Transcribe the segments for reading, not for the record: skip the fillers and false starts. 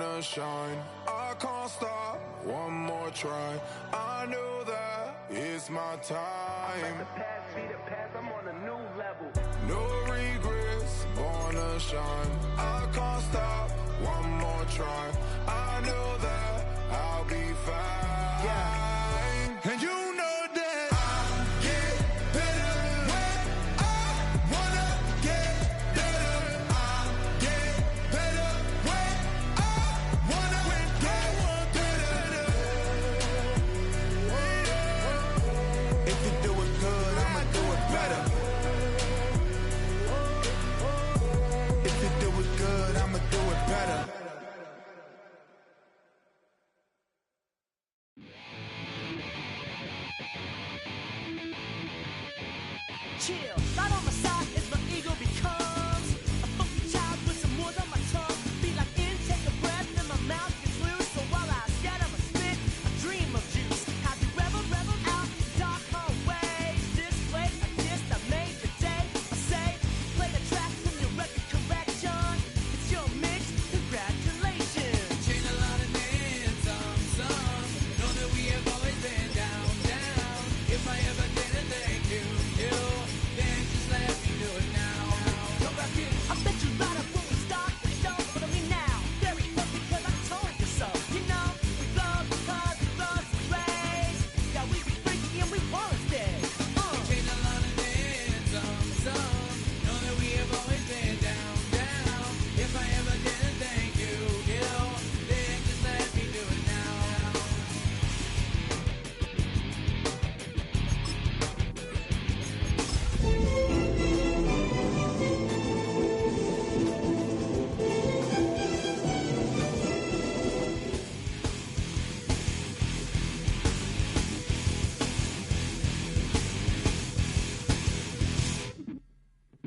to shine. I can't stop, one more try. I know that it's my time. I'm on a new level. No regrets, born to shine. I can't stop, one more try. I know that I'll be fine. Yeah. And you know that I get better when I wanna get better. I get better when I wanna get better. If you do it good, I'ma do it better. If you do it good, I'ma do it better. Chill, right on my side as my ego becomes a funky child with some words on my tongue. Be like in, take a breath, and my mouth gets loose. So while I scatter my spit, I dream of juice. How to rebel out, dark hallways. This way, I guess I made the day. I say, play the track from your record collection. It's your mix, congratulations. Changed a lot of names, some. Know that we have always been down. If I ever didn't thank you, then just let me do it now. Go back in. I bet you right up when we start the show. But I mean now, very close because I told you so. You know, we love because we love to race. Yeah, we be freaky and we wanna stay. Changed a lot of names, some. Know that we have always been down. If I ever didn't thank you, then just let me do it now.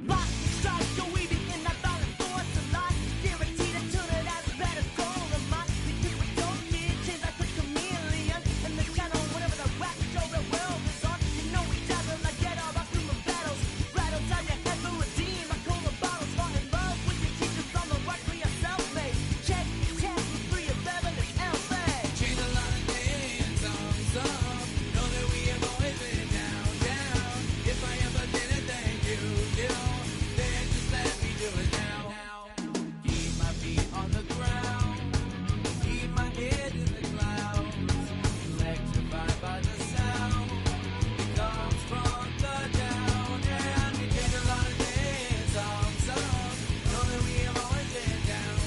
Lock, strike, go easy in that violent force of life. Guaranteed to turn it out a better goal of mine. Because we don't need change like a chameleon. And the channel, whatever the rap show the world is on. You know we dazzle like get all our human battles. Rattle down your head for redeem. I call the bottles, fall in love with your teachers on the right for yourself, mate. Check, test, 3 of 11 is LA. Changed a lot of names, some. Know that we have always been down. If I ever didn't thank you, then just let me do it now. Keep my feet on the ground, keep my head in the clouds. Electrified by the sound, it comes from the down. And we changed a lot of names, some. Know that we have always been down.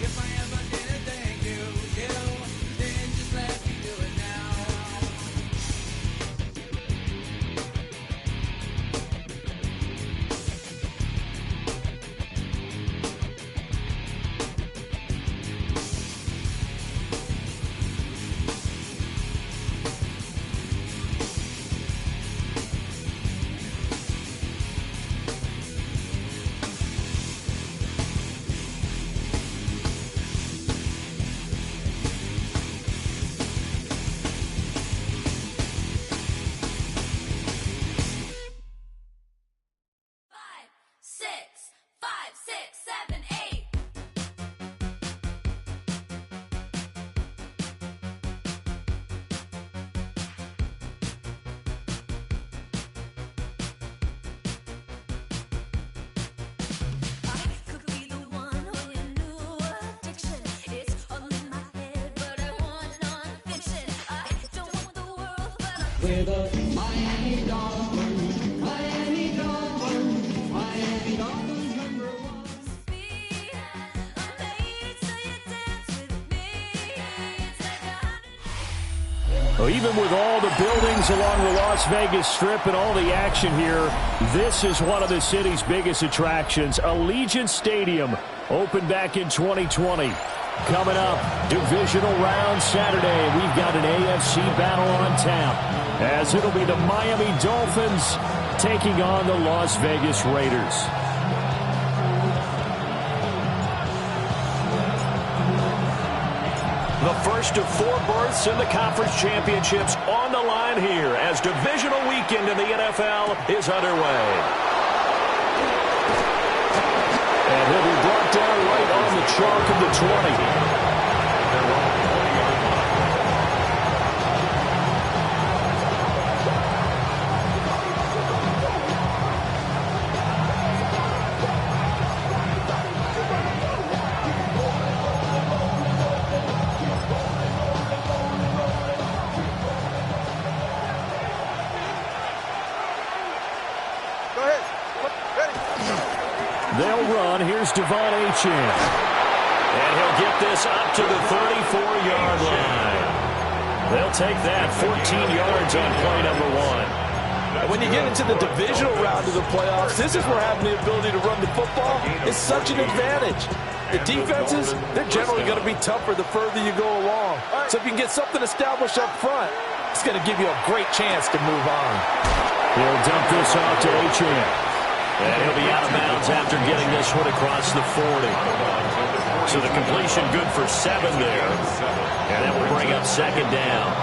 If I ever didn't thank you, then just let me do it now. Five, six, 7, 8. I could be the one on your new addiction. It's all in my head, but I want non-fiction. I don't want the world, but I With a Miami Dolphins, Miami Dolphins, Miami Dolphins number 1. be amazed so you dance with me. It's like 100. Well, even with all the buildings along the Las Vegas Strip and all the action here, this is one of the city's biggest attractions. Allegiant Stadium opened back in 2020. Coming up, divisional round Saturday. We've got an AFC battle on tap, as it'll be the Miami Dolphins taking on the Las Vegas Raiders. The first of 4 berths in the conference championships on the line here as divisional weekend in the NFL is underway. And he'll be brought down right on the chalk of the 20. They'll run. Here's Devon Achane. And he'll get this up to the 34-yard line. They'll take that 14 yards on play number 1. When you get into the divisional round of the playoffs, this is where having the ability to run the football is such an advantage. The defenses, they're generally going to be tougher the further you go along. So if you can get something established up front, it's going to give you a great chance to move on. He'll dump this off to Achane. And he'll be out of bounds after getting this one across the 40. So the completion good for 7 there. And that will bring up second down.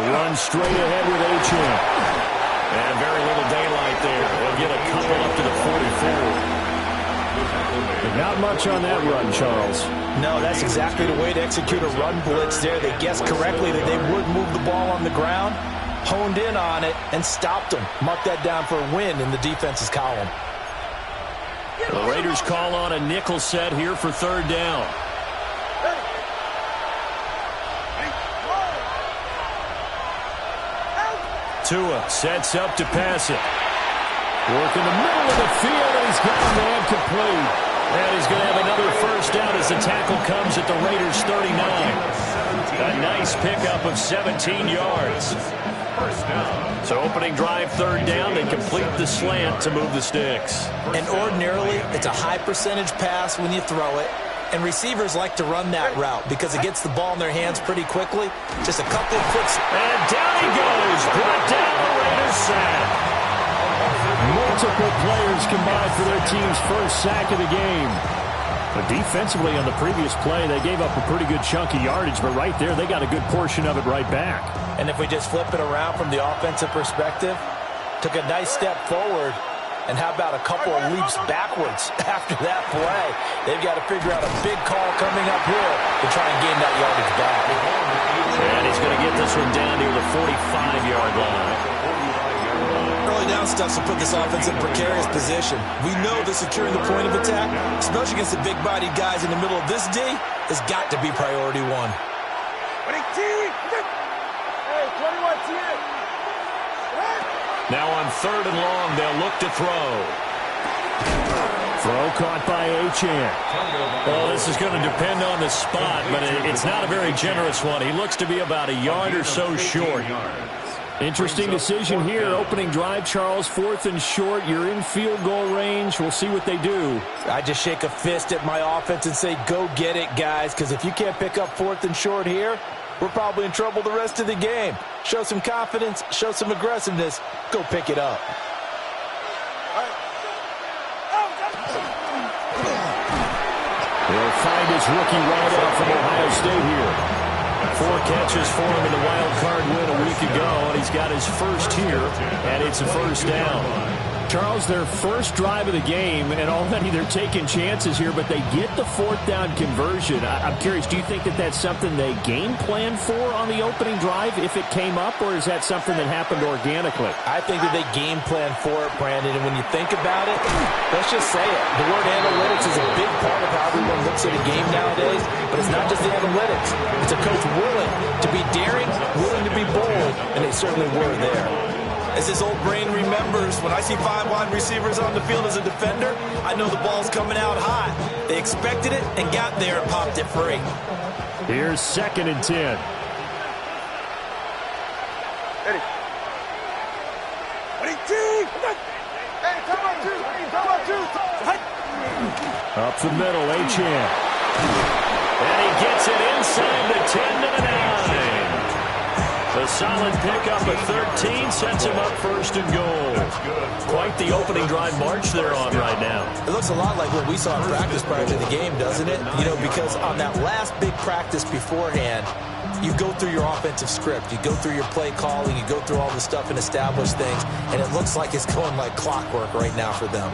Run straight ahead with Achane. And very little daylight there. They'll get a couple up to the 44. Not much on that run, Charles. No, that's exactly the way to execute a run blitz there. They guessed correctly that they would move the ball on the ground, honed in on it, and stopped them. Mark that down for a win in the defense's column. The Raiders call on a nickel set here for third down. Tua sets up to pass it. Work in the middle of the field, and he's got a man complete. And he's going to have another first down as the tackle comes at the Raiders' 39. A nice pickup of 17 yards. So opening drive, third down, they complete the slant to move the sticks. And ordinarily, it's a high percentage pass when you throw it. And receivers like to run that route because it gets the ball in their hands pretty quickly. Just a couple of quick... And down he goes. Brought down the Raiders sack. Multiple players combined for their team's first sack of the game. But defensively on the previous play, they gave up a pretty good chunk of yardage. But right there, they got a good portion of it right back. And if we just flip it around from the offensive perspective, took a nice step forward. And how about a couple of leaps backwards after that play? They've got to figure out a big call coming up here to try and gain that yardage back. And he's going to get this one down near the 45-yard line. Early down stuff to put this offense in precarious position. We know that securing the point of attack, especially against the big-bodied guys in the middle of this D, has got to be priority 1. Now on third and long, they'll look to throw. Throw caught by Achane. Well, this is going to depend on the spot, but it's not a very generous one. He looks to be about a yard or so short. Interesting decision here. Opening drive, Charles, 4th and short. You're in field goal range. We'll see what they do. I just shake a fist at my offense and say, go get it, guys, because if you can't pick up 4th and short here, we're probably in trouble the rest of the game. Show some confidence, show some aggressiveness, go pick it up. He'll find his rookie wideout from Ohio State here. 4 catches for him in the wild card win a week ago, and he's got his first here, and it's a first down. Charles, their first drive of the game, and already they're taking chances here, but they get the 4th down conversion. I'm curious, do you think that that's something they game plan for on the opening drive if it came up, or is that something that happened organically? I think that they game plan for it, Brandon, and when you think about it, let's just say it. The word analytics is a big part of how everyone looks at a game nowadays, but it's not just the analytics. It's a coach willing to be daring, willing to be bold, and they certainly were there. As his old brain remembers, when I see 5 wide receivers on the field as a defender, I know the ball's coming out hot. They expected it and got there and popped it free. Here's 2nd and 10. Up the middle, Achane. And he gets it inside the 10 to the 9. A solid pickup at 13 sets him up first and goal. Quite the opening drive march they're on right now. It looks a lot like what we saw in practice prior to the game, doesn't it? You know, because on that last big practice beforehand, you go through your offensive script. You go through your play calling. You go through all the stuff and establish things. And it looks like it's going like clockwork right now for them.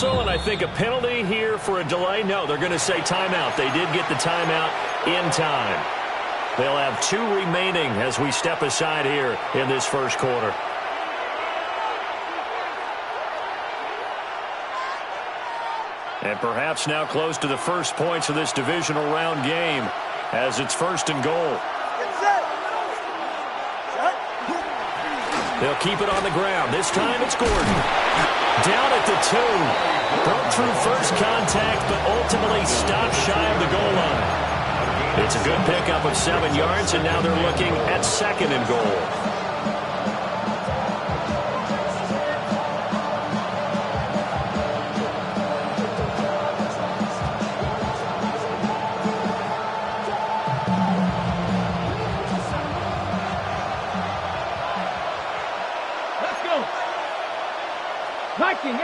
And I think a penalty here for a delay. No, they're going to say timeout. They did get the timeout in time. They'll have 2 remaining as we step aside here in this first quarter. And perhaps now close to the first points of this divisional round game as it's first and goal. They'll keep it on the ground. This time it's Gordon. Down at the 2. Broke through first contact, but ultimately stopped shy of the goal line. It's a good pickup of 7 yards, and now they're looking at second and goal. Viking 18.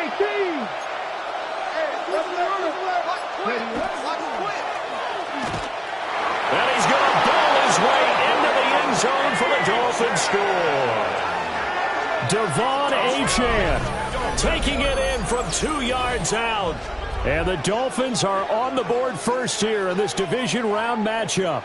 And he's going to ball his way into the end zone for the Dolphins score. Devon Achane taking it in from 2 yards out. And the Dolphins are on the board first here in this division round matchup.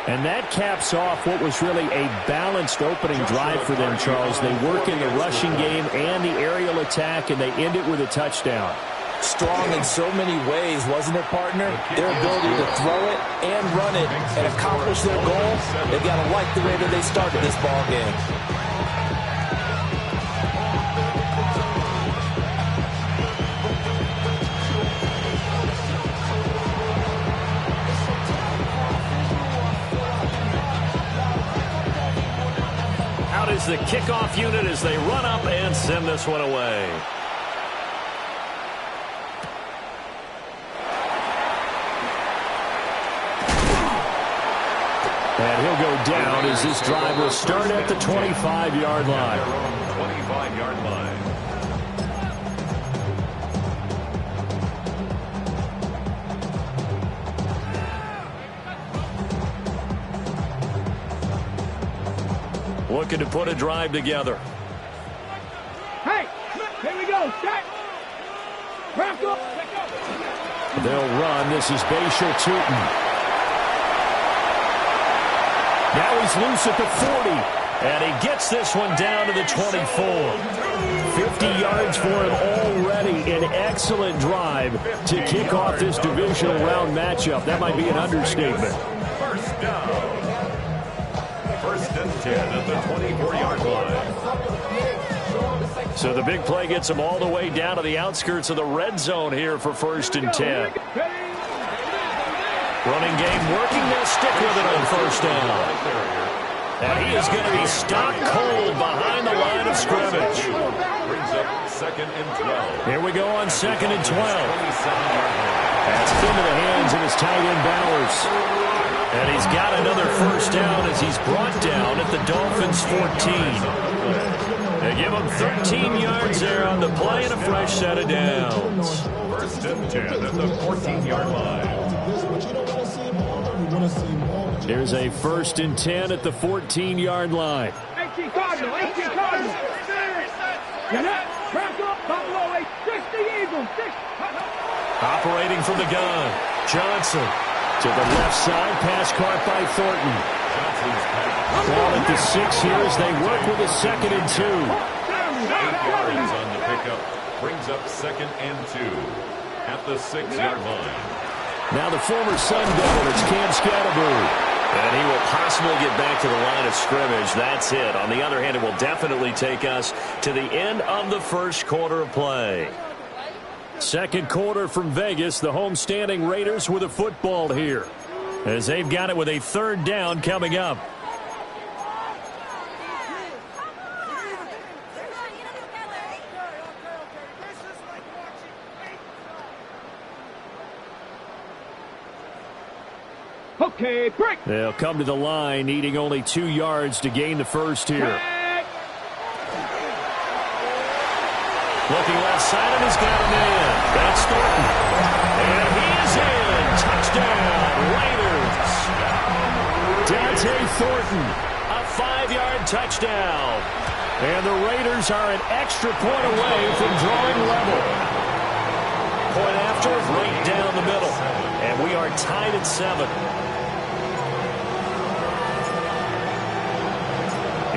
And that caps off what was really a balanced opening drive for them, Charles. They work in the rushing game and the aerial attack, and they end it with a touchdown. Strong in so many ways, wasn't it, partner? Their ability to throw it and run it and accomplish their goal, they've got to like the way that they started this ball game. Is the kickoff unit as they run up and send this one away. And he'll go down as this drive will start at the 25-yard line. 25-yard line. Looking to put a drive together. Hey, here we go. Set. Wrap up. They'll run. This is Bashal Tootin. Now he's loose at the 40. And he gets this one down to the 24. 50 yards for him already. An excellent drive to kick off this divisional round matchup. That might be an understatement. First down. First and 10 at the 24-yard line. So the big play gets them all the way down to the outskirts of the red zone here for first and 10. Running game working. They'll stick with it on first down. And he is going to be stopped cold behind the line of scrimmage. Brings up second and 12. Here we go on second and 12. That's into the hands of his tight end Bowers. And he's got another first down as he's brought down at the Dolphins' 14. They give him 13 yards there on the play and a fresh set of downs. First and 10 at the 14-yard line. Here's a first and 10 at the 14-yard line. 18 Cardinal. 18 Cardinal. Wrap up. Buffalo 8. 60 Eagles. 6. Operating from the gun. Johnson. To the left side, pass caught by Thornton. Ball at the 6 here as they work with a second and 2. 8 yards on the pickup. Brings up second and 2 at the 6-yard line. Now the former Sun Devil, it's Cam Scatterbury. And he will possibly get back to the line of scrimmage. That's it. On the other hand, it will definitely take us to the end of the first quarter of play. Second quarter from Vegas. The home-standing Raiders with a football here, as they've got it with a third down coming up. Okay, break. They'll come to the line, needing only 2 yards to gain the first here. Looking left side, and he's got him in. That's Thornton. And he is in. Touchdown, Raiders. Dante Thornton, a 5-yard touchdown. And the Raiders are an extra point away from drawing level. Point after, right down the middle. And we are tied at 7.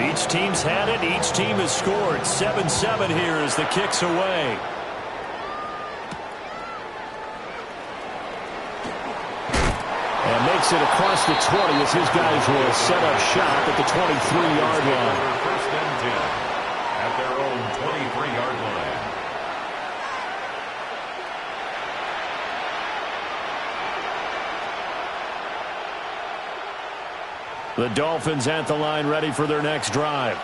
Each team's had it. Each team has scored. 7-7 here as the kick's away. And makes it across the 20 as his guys will set up shop at the 23-yard line. First and 10 at their own 23-yard line. The Dolphins at the line, ready for their next drive.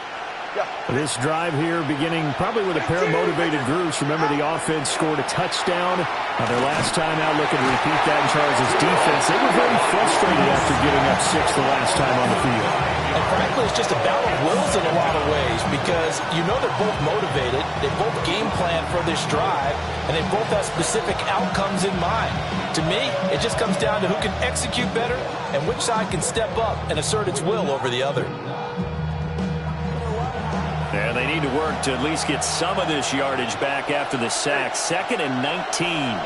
This drive here beginning probably with a pair of motivated groups. Remember, the offense scored a touchdown on their last time out. Looking to repeat that in Charles' defense. They were very frustrated after giving up 6 the last time on the field. And frankly, it's just a battle of wills in a lot of ways, because you know they're both motivated. They both game plan for this drive, and they both have specific outcomes in mind. To me, it just comes down to who can execute better and which side can step up and assert its will over the other. And they need to work to at least get some of this yardage back after the sack. 2nd and 19.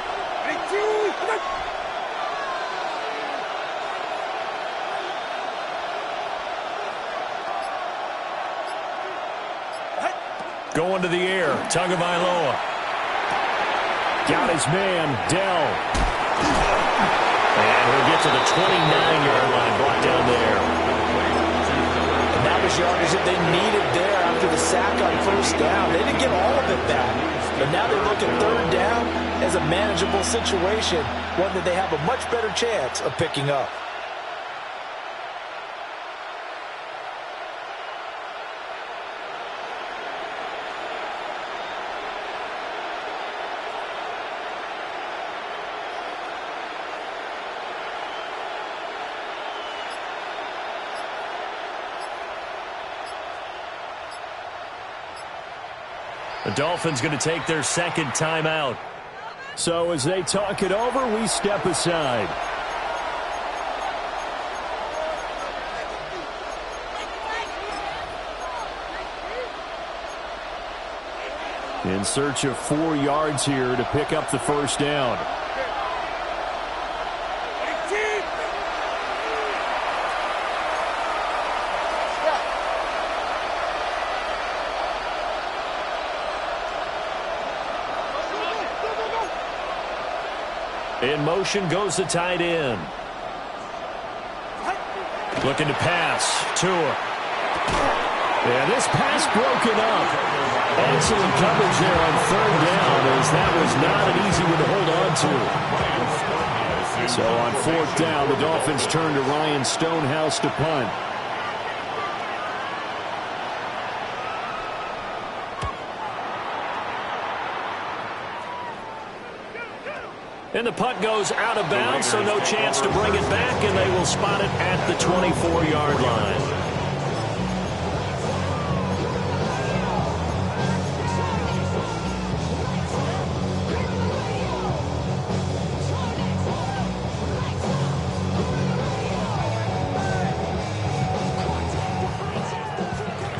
Going to the air. Tagovailoa. Got his man, Dell. And he'll get to the 29-yard line, brought down there. And that was yardage that they needed there after the sack on first down. They didn't get all of it back, but now they look at third down as a manageable situation, one that they have a much better chance of picking up. The Dolphins going to take their second timeout. So as they talk it over, we step aside. In search of 4 yards here to pick up the first down. In motion goes the tight end. Looking to pass. Tua. And this pass broken up. Excellent coverage there on third down, as that was not an easy one to hold on to. So on fourth down, the Dolphins turn to Ryan Stonehouse to punt. And the punt goes out of bounds, so no chance to bring it back, and they will spot it at the 24-yard line.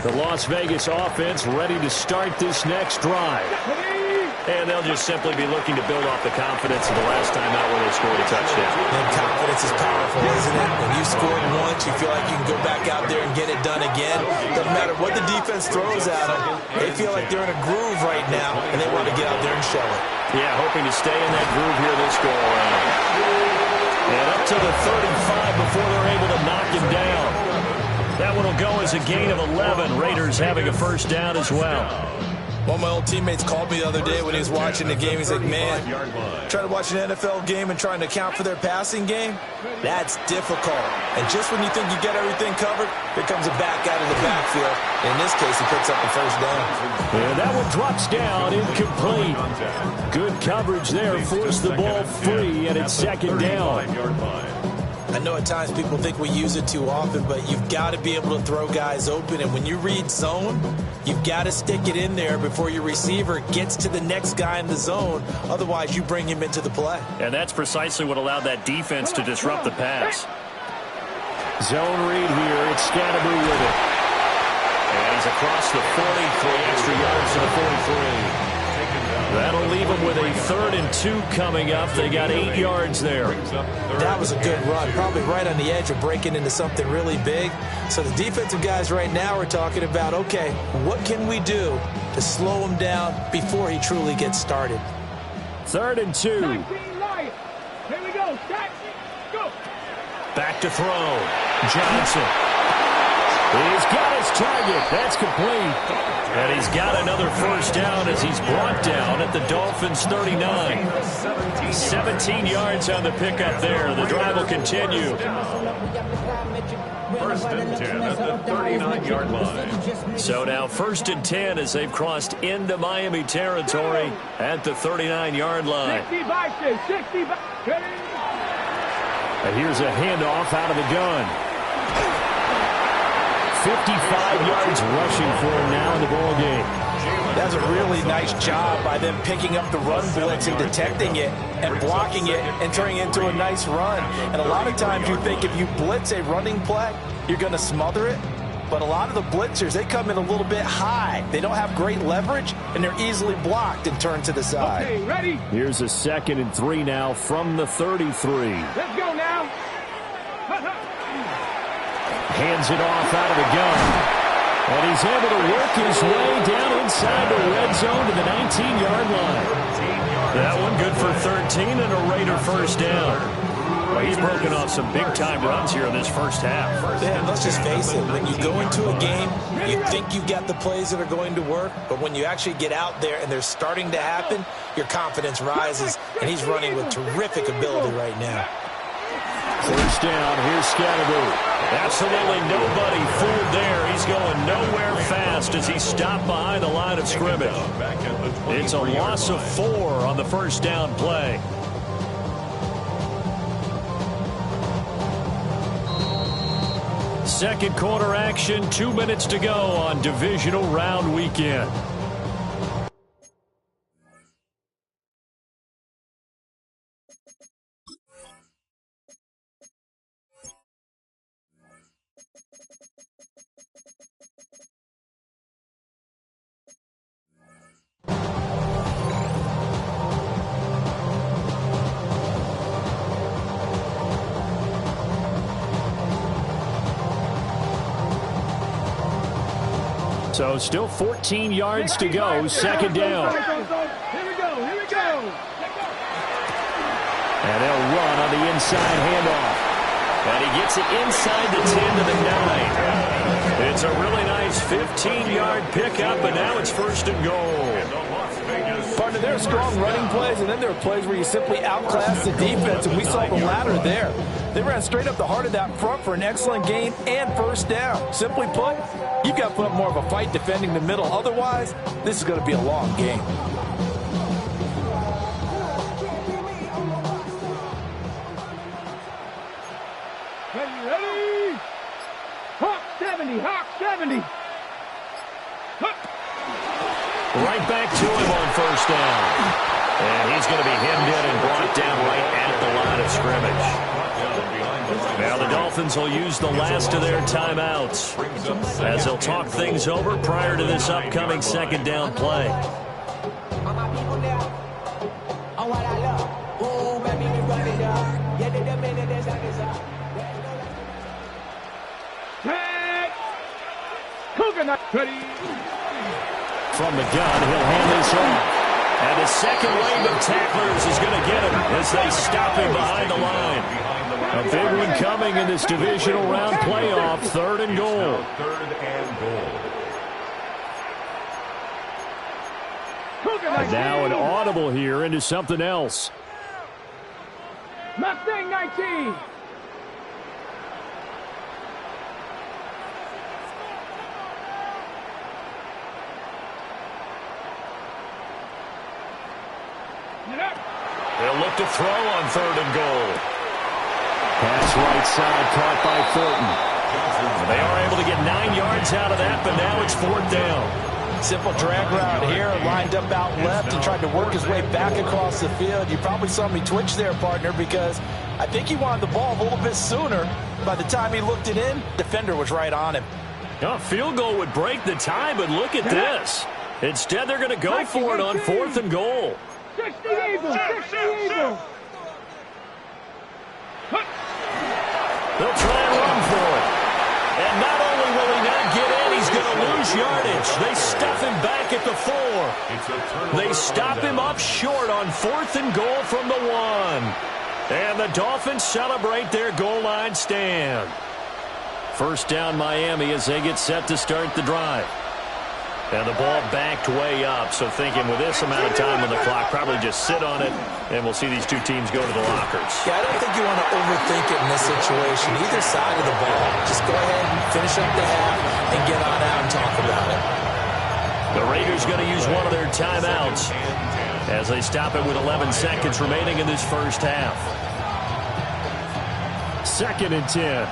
The Las Vegas offense ready to start this next drive. And they'll just simply be looking to build off the confidence of the last time out where they scored a touchdown. And confidence is powerful, isn't it? When you scored once, you feel like you can go back out there and get it done again. Doesn't matter what the defense throws at them. They feel like they're in a groove right now, and they want to get out there and show it. Yeah, hoping to stay in that groove here this go-around. And up to the 35 before they're able to knock him down. That one will go as a gain of 11. Raiders having a first down as well. One of my old teammates called me the other day when he was watching the game. He's like, man, trying to watch an NFL game and trying to account for their passing game, that's difficult. And just when you think you get everything covered, here comes a back out of the backfield. In this case, he picks up the first down. And that one drops down, incomplete. Good coverage there, forced the ball free, and it's second down. I know at times people think we use it too often, but you've got to be able to throw guys open. And when you read zone, you've got to stick it in there before your receiver gets to the next guy in the zone. Otherwise, you bring him into the play. And that's precisely what allowed that defense to disrupt the pass. Zone read here. It's Scatterby with it. And he's across the 40, 3 extra yards to the 43. That'll leave them with a 3rd and 2 coming up. They got 8 yards there. That was a good run, probably right on the edge of breaking into something really big. So the defensive guys right now are talking about, okay, what can we do to slow him down before he truly gets started? 3rd and 2. Here we go. Start. Go. Back to throw. Johnson. He's got his target. That's complete. And he's got another first down as he's brought down at the Dolphins' 39. 17 yards on the pickup there. The drive will continue. 1st and 10 at the 39-yard line. So now 1st and 10 as they've crossed into Miami territory at the 39-yard line. 60 by 60 by. And here's a handoff out of the gun. 55 yards rushing for him now in the ball game. That's a really nice job by them picking up the run blitz and detecting it and blocking it and turning it into a nice run. And a lot of times you think if you blitz a running play, you're going to smother it. But a lot of the blitzers, they come in a little bit high. They don't have great leverage, and they're easily blocked and turned to the side. Okay, ready? Here's a 2nd and 3 now from the 33. Let's go now. Hands it off out of the gun. And he's able to work his way down inside the red zone to the 19-yard line. That one good for 13 and a Raider first down. Well, he's broken off some big-time runs here in this first half. Yeah, and let's just face it. When you go into a game, you think you've got the plays that are going to work, but when you actually get out there and they're starting to happen, your confidence rises, and he's running with terrific ability right now. First down, here's Scatterby. Absolutely nobody fooled there. He's going nowhere fast as he's stopped behind the line of scrimmage. It's a loss of 4 on the first down play. Second quarter action, 2 minutes to go on divisional round weekend. So still 14 yards to go, second down. Here we go. And they'll run on the inside handoff. And he gets it inside the 10 to the 9. It's a really nice 15-yard pickup, but now it's 1st and goal. Partner, there are strong running plays, and then there are plays where you simply outclass the defense, and we saw the latter there. They ran straight up the heart of that front for an excellent gain and first down. Simply put, you've got to put up more of a fight defending the middle. Otherwise, this is going to be a long game. Ready? Hawk 70, Hawk 70. Right back to him on first down. And he's going to be hemmed in and brought down right at the line of scrimmage. Now the Dolphins will use the last of their timeouts as they'll talk things over prior to this upcoming second down play. Coconut ready. From the gun, he'll hand this off. And the second wave of tacklers is going to get him as they stop him behind the line. A big one coming in this divisional round playoff, 3rd and goal. 3rd and goal. And now an audible here into something else. Mustang 19. They'll look to throw on 3rd and goal. Pass right side, caught by Thornton. They are able to get 9 yards out of that, but now it's 4th down. Simple drag route here, lined up out left and tried to work his way back across the field. You probably saw me twitch there, partner, because I think he wanted the ball a little bit sooner. By the time he looked it in, defender was right on him. A field goal would break the tie, but look at this. Instead, they're going to go for it on 4th and goal. 60 Eagles, 60 Eagles. They'll try and run for it. And not only will he not get in, he's going to lose yardage. They stuff him back at the 4. They stop him up short on 4th and goal from the 1. And the Dolphins celebrate their goal line stand. First down Miami as they get set to start the drive. And the ball backed way up, so thinking with this amount of time on the clock, probably just sit on it, and we'll see these two teams go to the lockers. Yeah, I don't think you want to overthink it in this situation. Either side of the ball. Just go ahead and finish up the half and get on out and talk about it. The Raiders going to use one of their timeouts as they stop it with 11 seconds remaining in this first half. 2nd and 10.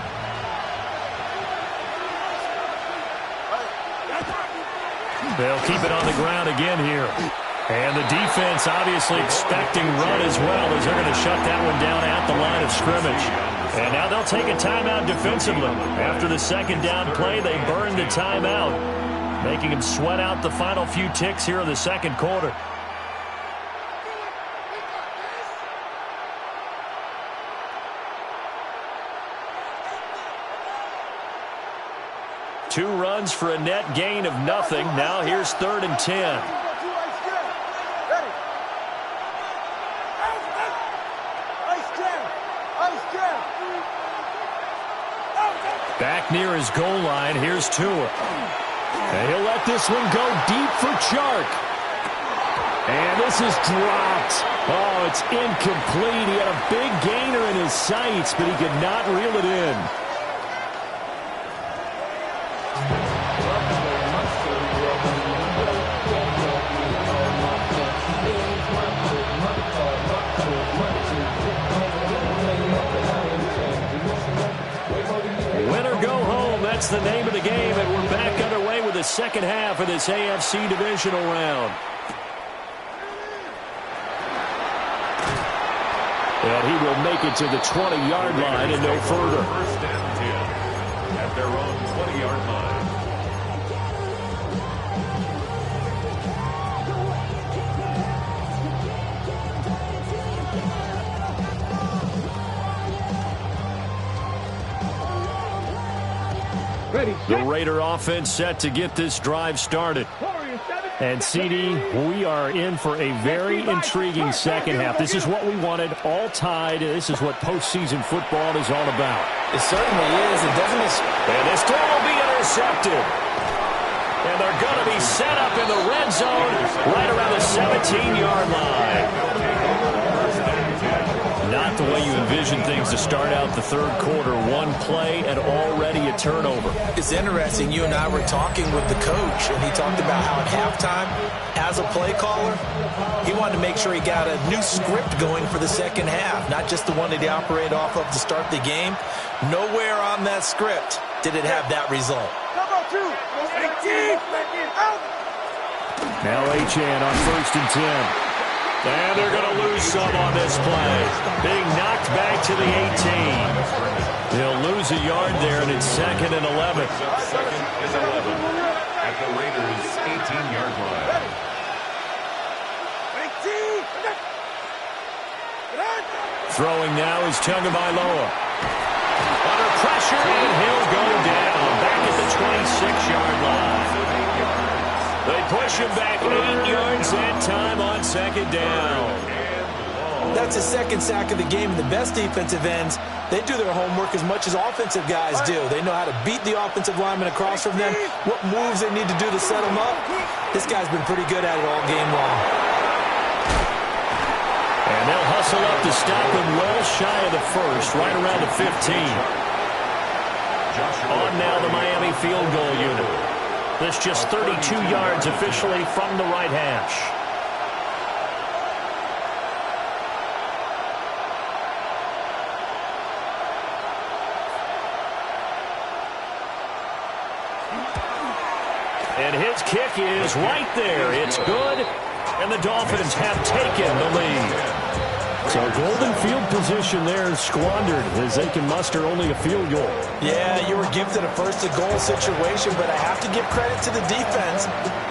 They'll keep it on the ground again here. And the defense obviously expecting run as well as they're going to shut that one down at the line of scrimmage. And now they'll take a timeout defensively. After the second down play, they burned the timeout, making them sweat out the final few ticks here in the second quarter. Two runs for a net gain of nothing. Now here's 3rd and 10. Back near his goal line, here's Tua. And he'll let this one go deep for Chark. And this is dropped. Oh, it's incomplete. He had a big gainer in his sights, but he could not reel it in. That's the name of the game, and we're back underway with the second half of this AFC divisional round. And he will make it to the 20-yard line and no further. First down 10 at their own 20-yard line. The Raider offense set to get this drive started. And, CD, we are in for a very intriguing second half. This is what we wanted, all tied. This is what postseason football is all about. It certainly is. It doesn't. And this throw will be intercepted. And they're going to be set up in the red zone right around the 17-yard line. Not the way you envision things to start out the third quarter. One play and already a turnover. It's interesting. You and I were talking with the coach, and he talked about how at halftime, as a play caller, he wanted to make sure he got a new script going for the second half, not just the one that he operated off of to start the game. Nowhere on that script did it have that result. Now Achane on 1st and 10. And they're going to lose some on this play. Being knocked back to the 18. They'll lose a yard there, and it's 2nd and 11. 2nd and 11 at the Raiders' 18-yard line. Throwing now is Tagovailoa. Under pressure, and he'll go down back at the 26-yard line. They push him back 8 yards that time on 2nd down. That's his second sack of the game. And the best defensive ends, they do their homework as much as offensive guys do. They know how to beat the offensive lineman across from them, what moves they need to do to set them up. This guy's been pretty good at it all game long. And they'll hustle up to stop him well shy of the first, right around the 15. On now the Miami field goal unit. This just 32 yards officially from the right hash. And his kick is right there. It's good, and the Dolphins have taken the lead. So golden field position there is squandered as they can muster only a field goal. Yeah, you were gifted a first-and-goal situation, but I have to give credit to the defense.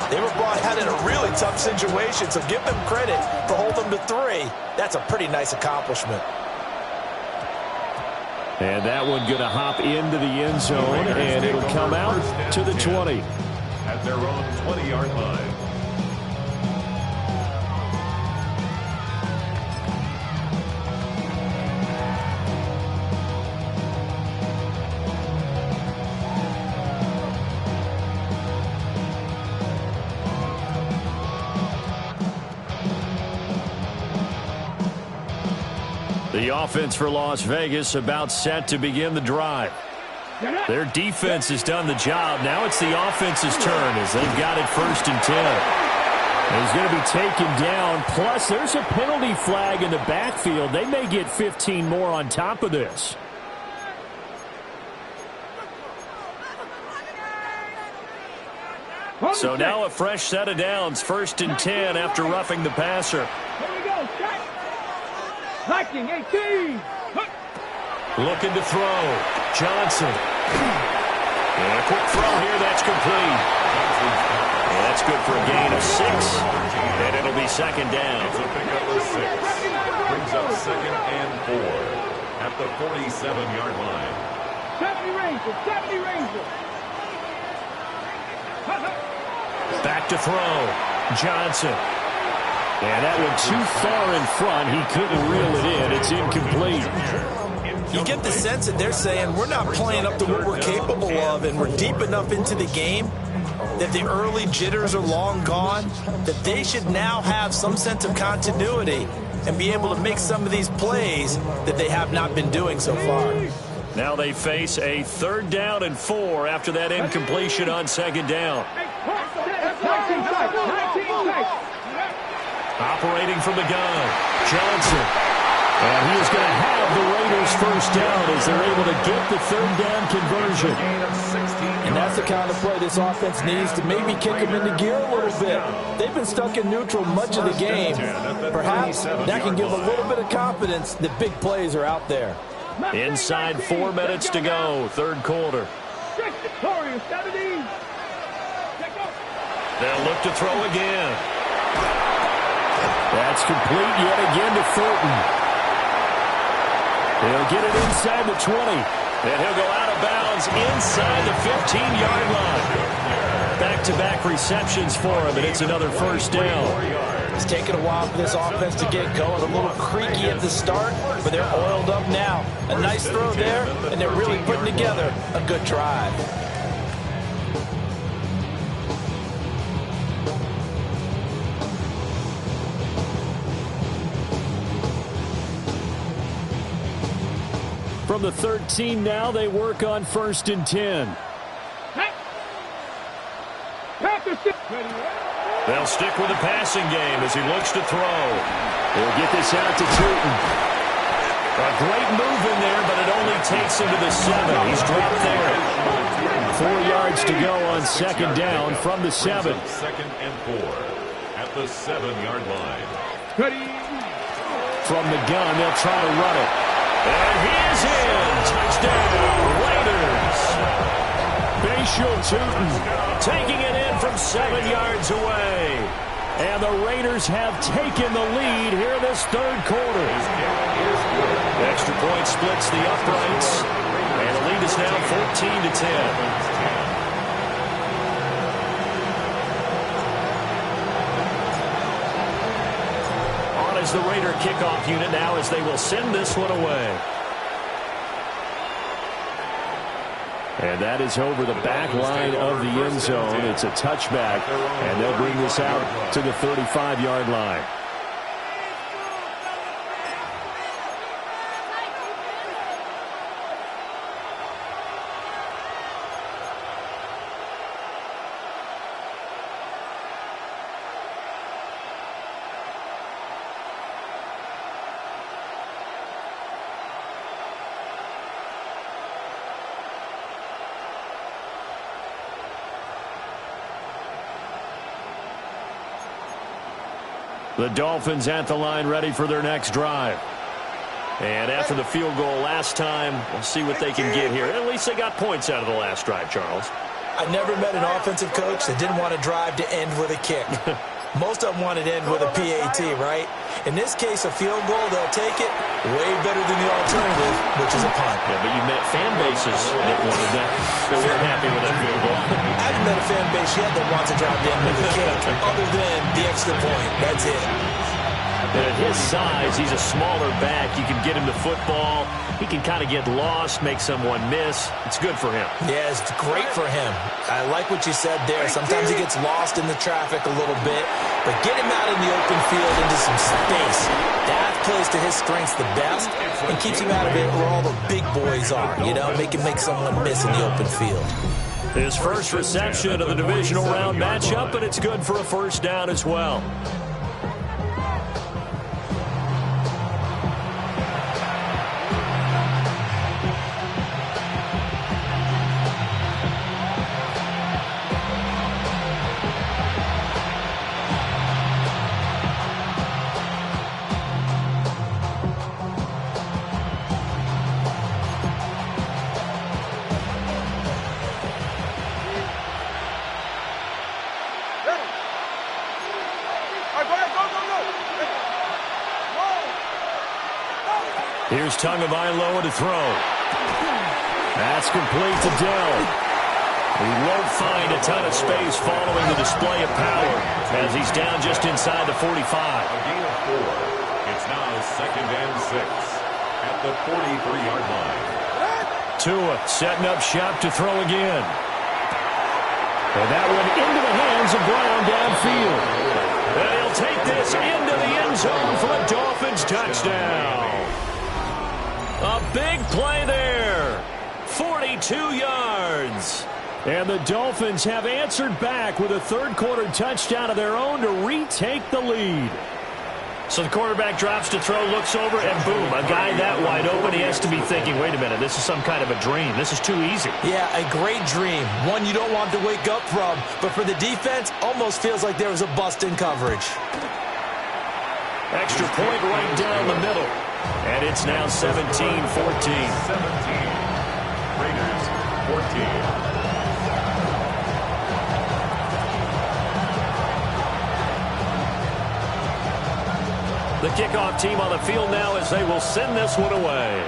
They were brought out in a really tough situation, so give them credit for holding them to 3. That's a pretty nice accomplishment. And that one going to hop into the end zone, and it'll come out to the 20. At their own 20-yard line. The offense for Las Vegas about set to begin the drive. Their defense has done the job. Now it's the offense's turn as they've got it 1st and 10. He's going to be taken down. Plus, there's a penalty flag in the backfield. They may get 15 more on top of this. So now a fresh set of downs. 1st and 10 after roughing the passer. Here we go. Hacking 18. Looking to throw. Johnson. And a quick throw here. That's complete. And that's good for a gain of 6. And it'll be 2nd down. It's a pickup of 6. Brings up 2nd and 4 at the 47-yard line. 70 Rangers. 70 Rangers. Back to throw. Johnson. And that one too far in front. He couldn't reel it in. It's incomplete. You get the sense that they're saying we're not playing up to what we're capable of, and we're deep enough into the game that the early jitters are long gone, that they should now have some sense of continuity and be able to make some of these plays that they have not been doing so far. Now they face a 3rd down and 4 after that incompletion on 2nd down. Operating from the gun, Johnson. And he is going to have the Raiders 1st down as they're able to get the 3rd down conversion. And that's the kind of play this offense needs to maybe kick them into gear a little bit. They've been stuck in neutral much of the game. Perhaps that can give a little bit of confidence that big plays are out there. Inside 4 minutes to go, 3rd quarter. They'll look to throw again. That's complete yet again to Thornton. He'll get it inside the 20. And he'll go out of bounds inside the 15-yard line. Back-to-back receptions for him, and it's another 1st down. It's taken a while for this offense to get going. A little creaky at the start, but they're oiled up now. A nice throw there, and they're really putting together a good drive. From the 13 now, they work on 1st and 10. They'll stick with the passing game as he looks to throw. He'll get this out to Tootin. A great move in there, but it only takes him to the 7. He's dropped there. 4 yards to go on 2nd down from the 7. 2nd and 4 at the 7-yard line. From the gun, they'll try to run it. And he is in. Touchdown, Raiders. Bashal Tootin taking it in from 7 yards away. And the Raiders have taken the lead here in this 3rd quarter. Extra point splits the uprights. And the lead is now 14-10. brings the Raider kickoff unit now as they will send this one away. And that is over the back line of the end zone. It's a touchback, and they'll bring this out to the 35-yard line. The Dolphins at the line ready for their next drive. And after the field goal last time, we'll see what they can get here. At least they got points out of the last drive, Charles. I never met an offensive coach that didn't want to drive to end with a kick. Most of them want to end with a PAT, right? In this case, a field goal, they'll take it way better than the alternative, which is a punt. Yeah, but you met fan bases that wanted that weren't happy with that field goal. I haven't met a fan base yet that wants to drive to end with a kick, other than the extra point. That's it. And at his size, he's a smaller back. You can get him the football. He can kind of get lost, make someone miss. It's good for him. Yeah, it's great for him. I like what you said there. Sometimes he gets lost in the traffic a little bit, but get him out in the open field into some space. That plays to his strengths the best and keeps him out of it where all the big boys are, you know, make him make someone miss in the open field. His first reception of the divisional round matchup, and it's good for a first down as well. Here's Tagovailoa to throw. That's complete to Dell. He won't find a ton of space following the display of power as he's down just inside the 45. A gain of 4. It's now 2nd and 6 at the 43-yard line. Tua setting up shop to throw again. And that one into the hands of Brown downfield. And he'll take this into the end zone for a Dolphins touchdown. A big play there. 42 yards. And the Dolphins have answered back with a third-quarter touchdown of their own to retake the lead. So the quarterback drops to throw, looks over, and boom, a guy that wide open. He has to be thinking, wait a minute, this is some kind of a dream. This is too easy. Yeah, a great dream. One you don't want to wake up from. But for the defense, almost feels like there was a bust in coverage. Extra point right down the middle. And it's now 17-14. 17. Raiders 14. The kickoff team on the field now as they will send this one away.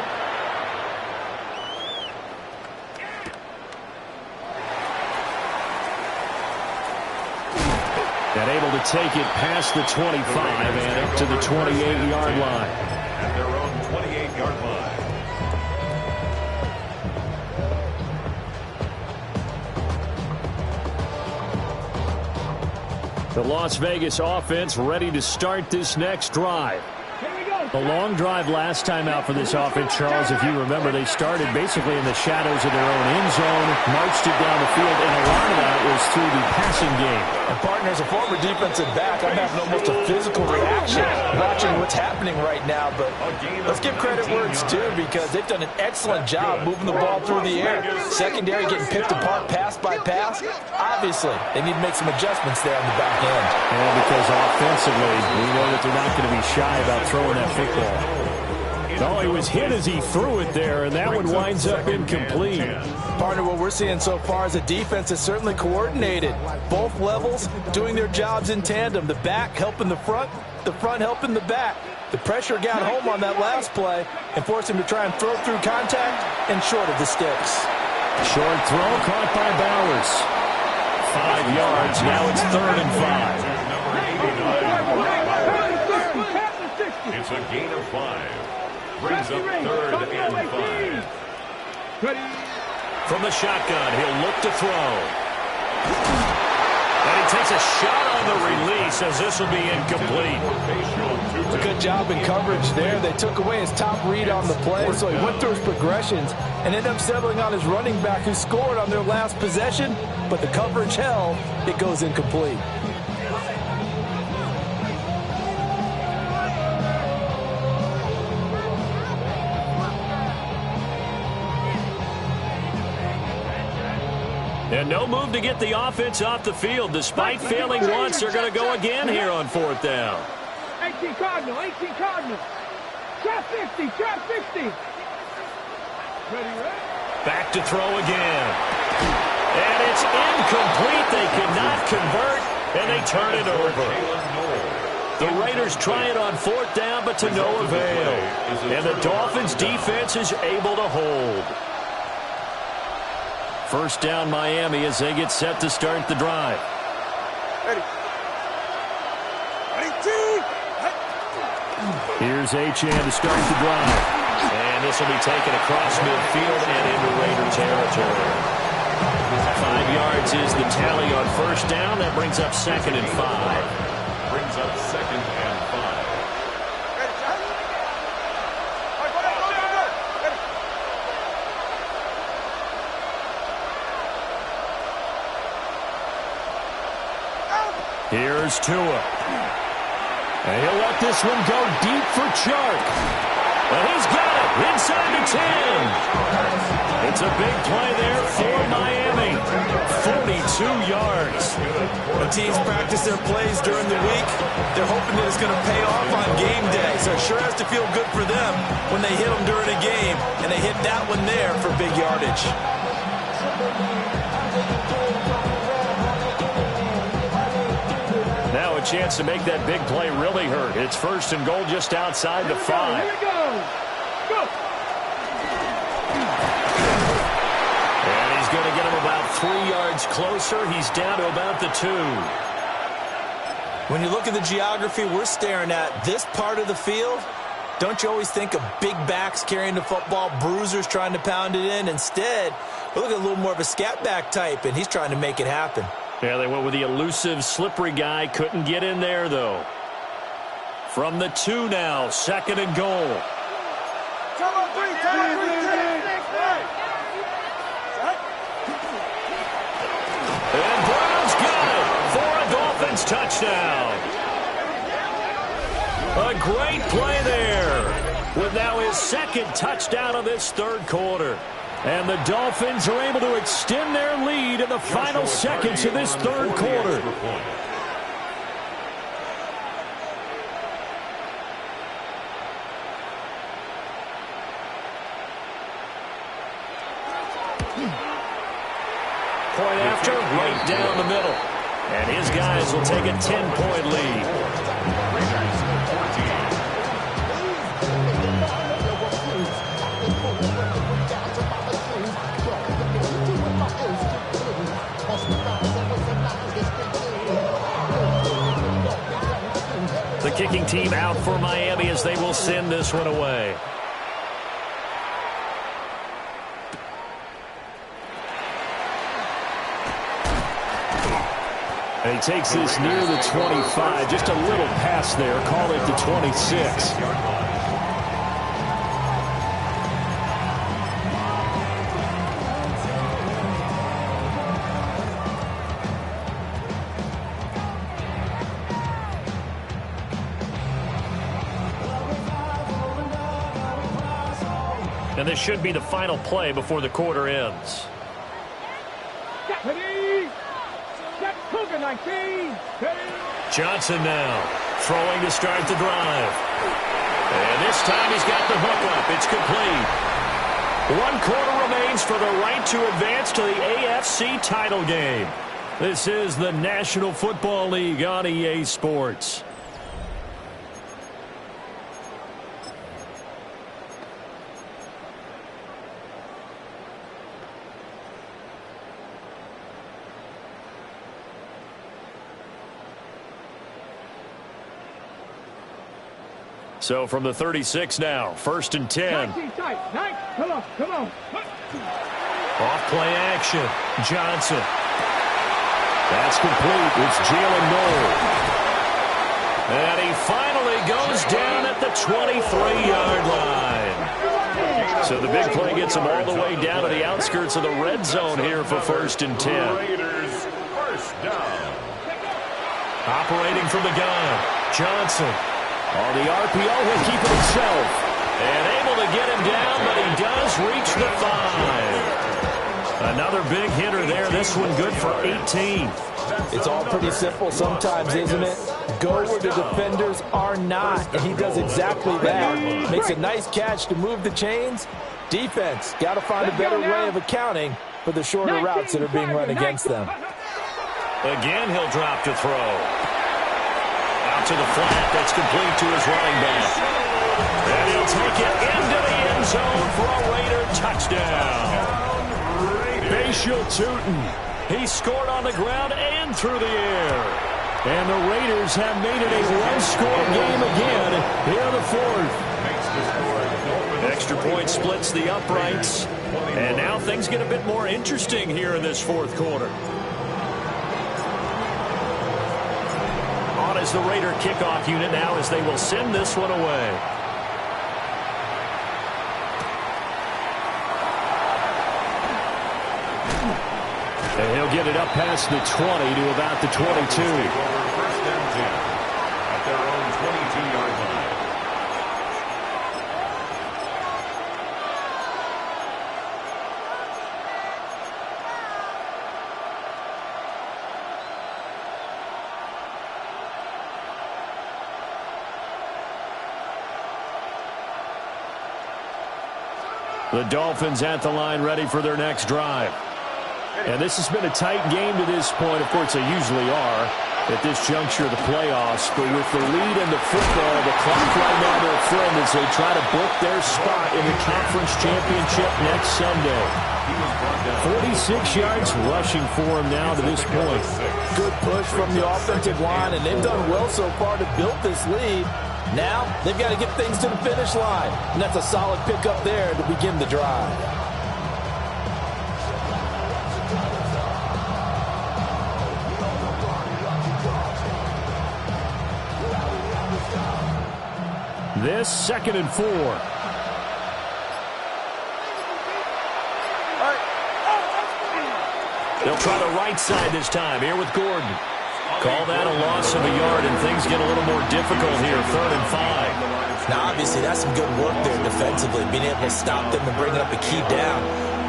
And able to take it past the 25 and up to the 28-yard line. At their own 28-yard line. The Las Vegas offense ready to start this next drive. The long drive last time out for this offense, Charles, if you remember, they started basically in the shadows of their own end zone, marched it down the field, and a lot of that was through the passing game. And partner, as a former defensive back, I'm having almost a physical reaction watching what's happening right now. But let's give credit where it's due because they've done an excellent job moving the ball through the air. Secondary getting picked apart pass by pass. Obviously, they need to make some adjustments there on the back end. And because offensively, we know that they're not going to be shy about throwing that football. No, he was hit as he threw it there, and that one winds up incomplete. Partner, what we're seeing so far is a defense that's certainly coordinated. Both levels doing their jobs in tandem. The back helping the front helping the back. The pressure got home on that last play and forced him to try and throw through contact and short of the sticks. Short throw caught by Bowers. 5 yards. Now it's 3rd and 5. It's a gain of 5. Brings up 3rd and 5. Ready. From the shotgun, he'll look to throw. And he takes a shot on the release as this will be incomplete. A good job in coverage there. They took away his top read on the play, so he went through his progressions and ended up settling on his running back who scored on their last possession, but the coverage held. It goes incomplete. And no move to get the offense off the field. Despite failing once, they're going to go again here on 4th down. 18 Cardinal, 18 Cardinal. Trap 50, trap 50. Ready, ready. Back to throw again. And it's incomplete. They cannot convert, and they turn it over. The Raiders try it on 4th down, but to no avail. And the Dolphins' defense is able to hold. 1st down Miami as they get set to start the drive. Ready. Ready, two. Here's Achane to start the drive. And this will be taken across midfield and into Raider territory. 5 yards is the tally on 1st down. That brings up 2nd and 5. Brings up 2nd and 5. Here's Tua. And he'll let this one go deep for Chark. And he's got it inside the 10. It's a big play there for Miami. 42 yards. When teams practice their plays during the week, they're hoping that it's going to pay off on game day. So it sure has to feel good for them when they hit them during a game. And they hit that one there for big yardage. Now a chance to make that big play really hurt. It's 1st and goal just outside the 5. Here we go. Go. And he's going to get him about 3 yards closer. He's down to about the 2. When you look at the geography we're staring at, this part of the field, don't you always think of big backs carrying the football, bruisers trying to pound it in? Instead, we look at a little more of a scat back type, and he's trying to make it happen. Yeah, they went with the elusive, slippery guy. Couldn't get in there, though. From the 2 now, 2nd and goal. Come on, 3, come on, 3, 6, And Brown's got it for a Dolphins touchdown. A great play there with now his 2nd touchdown of this 3rd quarter. And the Dolphins are able to extend their lead in the final seconds of this 3rd quarter. Point after, right down the middle. And his guys will take a 10-point lead. The kicking team out for Miami as they will send this one away. And he takes this near the 25. Just a little pass there. Call it the 26. And this should be the final play before the quarter ends. Ready. Set Cougar 19. Ready. Johnson now throwing to start the drive. And this time he's got the hook up. It's complete. 1 quarter remains for the right to advance to the AFC title game. This is the National Football League on EA Sports. So from the 36 now, 1st and 10. 19 tight. 9. Come on, come on. Off play action. Johnson. That's complete. It's Jalen Noel. And he finally goes down at the 23-yard line. So the big play gets him all the way down to the outskirts of the red zone here for 1st and 10. Raiders, first down. Operating from the gun. Johnson. On the RPO, he'll keep it himself. And able to get him down, but he does reach the 5. Another big hitter there. This one good for 18. It's all pretty simple sometimes, isn't it? Go where the defenders are not, and he does exactly that. Makes a nice catch to move the chains. Defense, got to find a better way of accounting for the shorter routes that are being run against them. Again, he'll drop to throw. Out to the flat. That's complete to his running back. And he'll take it into the end zone for a Raider touchdown. Bashal Tootin. He scored on the ground and through the air. And the Raiders have made it a one-score game again here in the 4th. Extra point splits the uprights. And now things get a bit more interesting here in this 4th quarter. On is the Raider kickoff unit now as they will send this one away. And he'll get it up past the 20 to about the 22. 1st and 10 at their own 22-yard line. The Dolphins at the line ready for their next drive. And this has been a tight game to this point. Of course, they usually are at this juncture of the playoffs. But with the lead in the football, the clock right now, their friend, as they try to book their spot in the conference championship next Sunday. 46 yards rushing for him now to this point. Good push from the offensive line, and they've done well so far to build this lead. Now, they've got to get things to the finish line. And that's a solid pickup there to begin the drive. This 2nd and 4. They'll try the right side this time here with Gordon. Call that a loss of a yard, and things get a little more difficult here. 3rd and 5. Now, obviously, that's some good work there defensively, being able to stop them and bringing up a key down.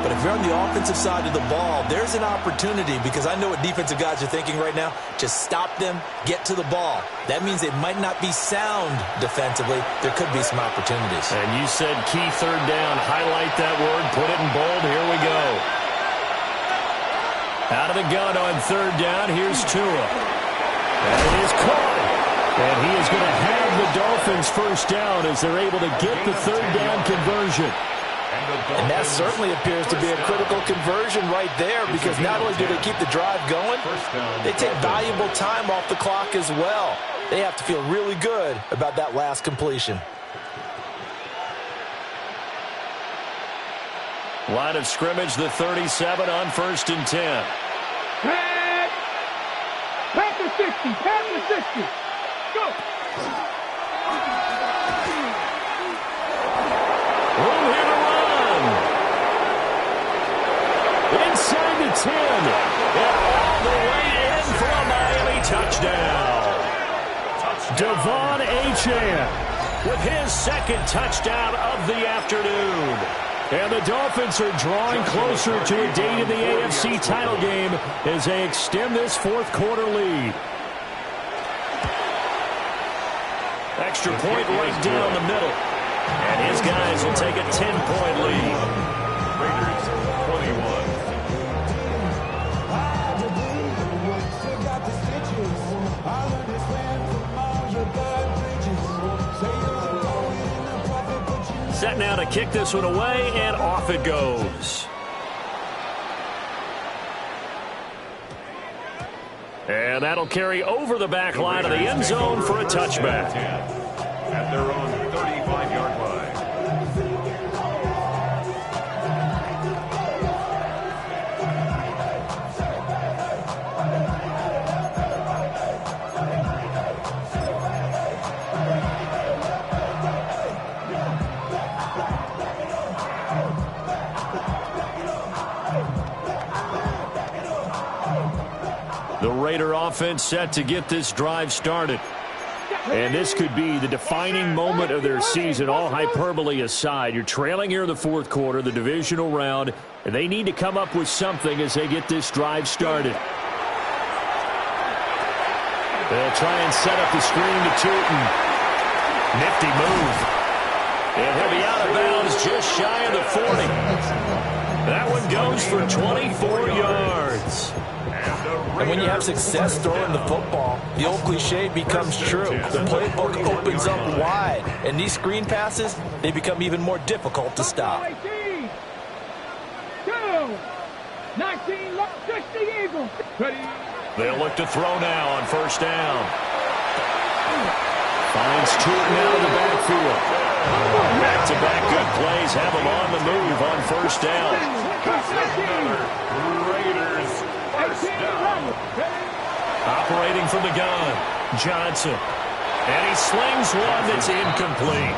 But if you're on the offensive side of the ball, there's an opportunity, because I know what defensive guys are thinking right now. Just stop them, get to the ball. That means they might not be sound defensively. There could be some opportunities. And you said key 3rd down. Highlight that word. Put it in bold. Here we go. Out of the gun on 3rd down. Here's Tua. And it is caught. And he is going to have the Dolphins first down as they're able to get the 3rd down conversion. And that certainly appears to be a critical conversion right there, because not only do they keep the drive going, they take valuable time off the clock as well. They have to feel really good about that last completion. Line of scrimmage, the 37 on 1st and 10. Pack the 60, pack the 60. Go. Room here to run. Inside the 10. And all the way in for a Miami touchdown. Devon Achane with his 2nd touchdown of the afternoon. And the Dolphins are drawing closer to a date in the AFC title game as they extend this 4th quarter lead. Extra point right down the middle. And his guys will take a 10-point lead. Raiders 21. Set now to kick this one away, and off it goes. And that'll carry over the back line of the end zone for a touchback. at their own 35-yard line. The Raider offense set to get this drive started. And this could be the defining moment of their season, all hyperbole aside. You're trailing here in the fourth quarter, the divisional round, and they need to come up with something as they get this drive started. They'll try and set up the screen to Tootin. Nifty move. And he'll be out of bounds just shy of the 40. That one goes for 24 yards. And when you have success throwing the football, the old cliche becomes true. The playbook opens up wide, and these screen passes, they become even more difficult to stop. 18, 2, 19, 60 Eagles. Ready? They'll look to throw now on first down. Finds Tootin out of the backfield. Back-to-back good plays have him on the move on first down. Raiders first down. Operating from the gun, Johnson. And he slings one that's incomplete.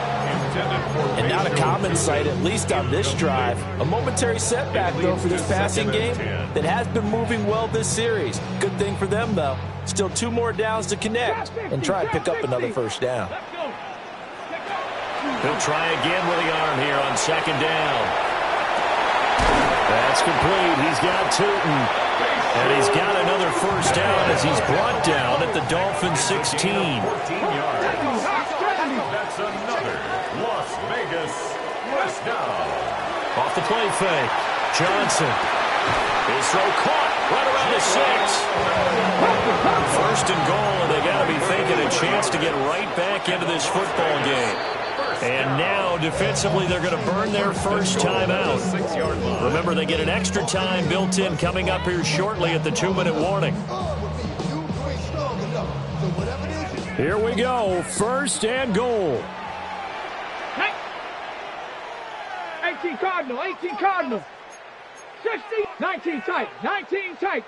And not a common sight, at least on this drive. A momentary setback, though, for this passing game that has been moving well this series. Good thing for them, though. Still 2 more downs to connect and try and pick up another first down. He'll try again with the arm here on second down. That's complete. He's got Tootin. And he's got another first down as he's brought down at the Dolphins' 16. 14 yards. That's another Las Vegas first down. Off the play fake. Johnson. His throw caught right around the 6. First and goal, and they got to be thinking a chance to get right back into this football game. And now, defensively, they're going to burn their first time out. Remember, they get an extra time built in coming up here shortly at the 2-minute warning. Here we go, first and goal. 18 Cardinal, 18 Cardinal. 60, 19 tight, 19 tight.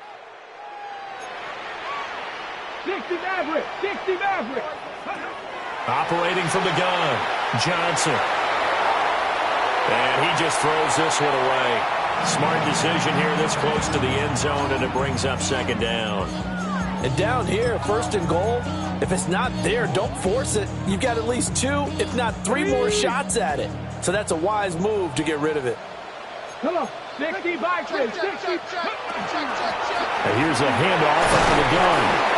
60 Maverick, 60 Maverick. Operating from the gun, Johnson. And he just throws this one away. Smart decision here this close to the end zone, and it brings up second down. And down here, first and goal, if it's not there, don't force it. You've got at least 2, if not 3 more shots at it. So that's a wise move to get rid of it. Come on, 60 by 60. And here's a handoff up to the gun.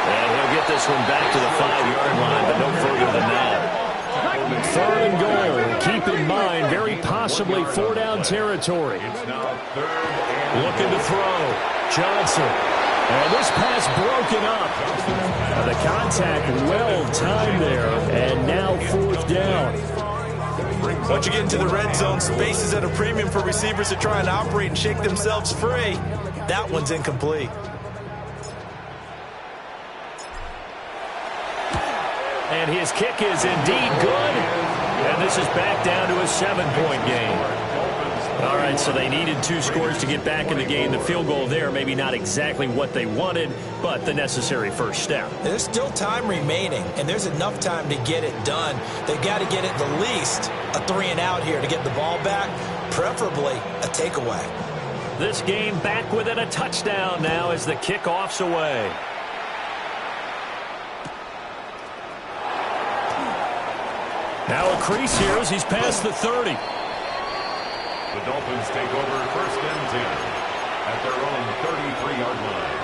And he'll get this one back to the 5-yard line, but no further than that. Third and goal. Keep in mind, very possibly 4-down territory. Looking to throw. Johnson. And this pass broken up. The contact well timed there. And now 4th down. Once you get into the red zone, space is at a premium for receivers to try and operate and shake themselves free. That one's incomplete. And his kick is indeed good. And this is back down to a 7-point game. All right, so they needed 2 scores to get back in the game. The field goal there, maybe not exactly what they wanted, but the necessary first step. There's still time remaining, and there's enough time to get it done. They've got to get at the least a 3-and-out here to get the ball back, preferably a takeaway. This game back within a touchdown now as the kickoff's away. Now a crease here as he's past the 30. The Dolphins take over first and 10 at their own 33-yard line.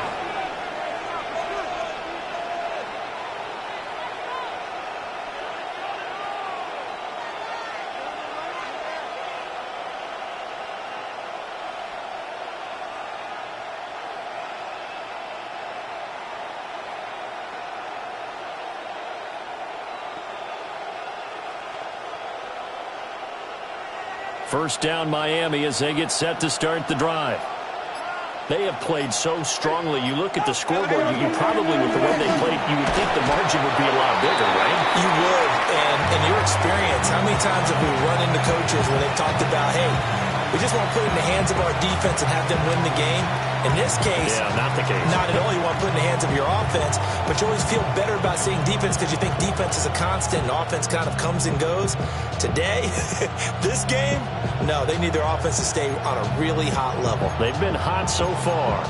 First down Miami as they get set to start the drive. They have played so strongly. You look at the scoreboard, you probably, with the way they played, you would think the margin would be a lot bigger, right? You would. And in your experience, how many times have we run into coaches where they've talked about, hey, we just want to put it in the hands of our defense and have them win the game? In this case, yeah, not the case. Not at all. You want to put it in the hands of your offense, but you always feel better about seeing defense because you think defense is a constant and offense kind of comes and goes. Today, this game, no, they need their offense to stay on a really hot level. They've been hot so far.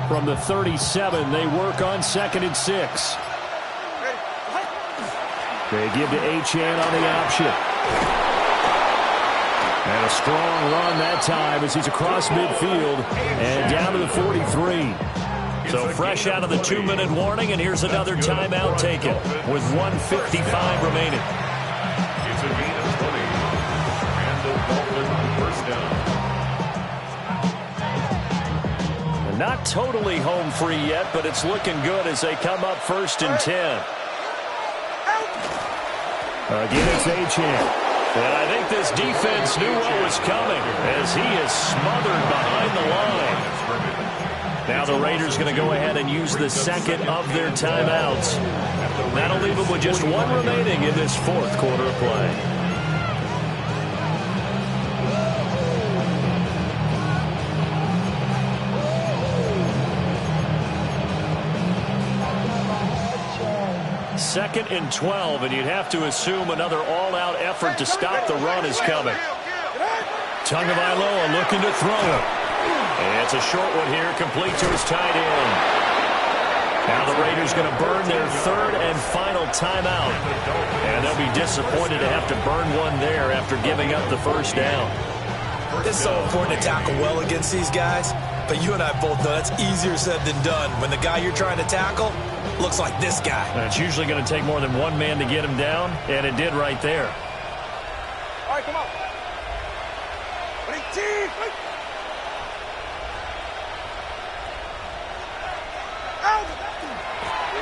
From the 37, they work on 2nd and 6. They give to Achane on the option. And a strong run that time as he's across midfield and down to the 43. So fresh out of the 2-minute warning, and here's another timeout taken with 1:55 remaining. It's a gain of 20. And the Dolphins first down. And not totally home free yet, but it's looking good as they come up 1st and 10. Again, it's Achane. And I think this defense knew what was coming as he is smothered behind the line. Now the Raiders going to go ahead and use the second of their timeouts. That'll leave them with just 1 remaining in this 4th quarter of play. Second and 12, and you'd have to assume another all-out effort to stop the run is coming. Tagovailoa looking to throw it. And it's a short one here, complete to his tight end. Now the Raiders going to burn their 3rd and final timeout. And they'll be disappointed to have to burn one there after giving up the 1st down. It's so important to tackle well against these guys, but you and I both know that's easier said than done. When the guy you're trying to tackle looks like this guy. And it's usually going to take more than one man to get him down, and it did right there. All right, come on.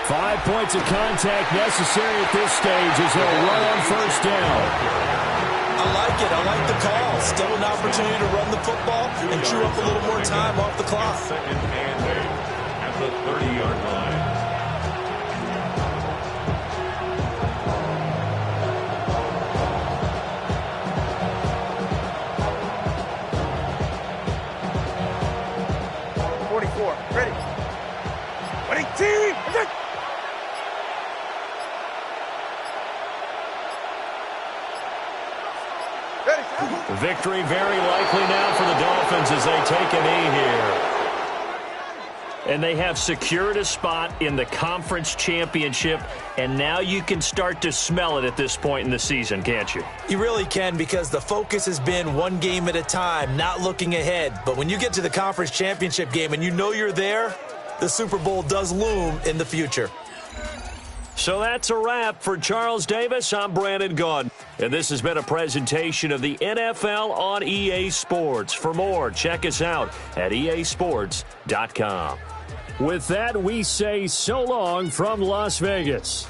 5 points of contact necessary at this stage as they'll run on 1st down. I like it. I like the call. Still an opportunity to run the football and chew up a little more time off the clock. 2nd and 8 at the 30-yard line. Victory very likely now for the Dolphins as they take a knee here. And they have secured a spot in the conference championship, and now you can start to smell it at this point in the season, can't you? You really can, because the focus has been one game at a time, not looking ahead. But when you get to the conference championship game and you know you're there, the Super Bowl does loom in the future. So that's a wrap for Charles Davis. I'm Brandon Gunn. And this has been a presentation of the NFL on EA Sports. For more, check us out at easports.com. With that, we say so long from Las Vegas.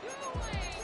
You win.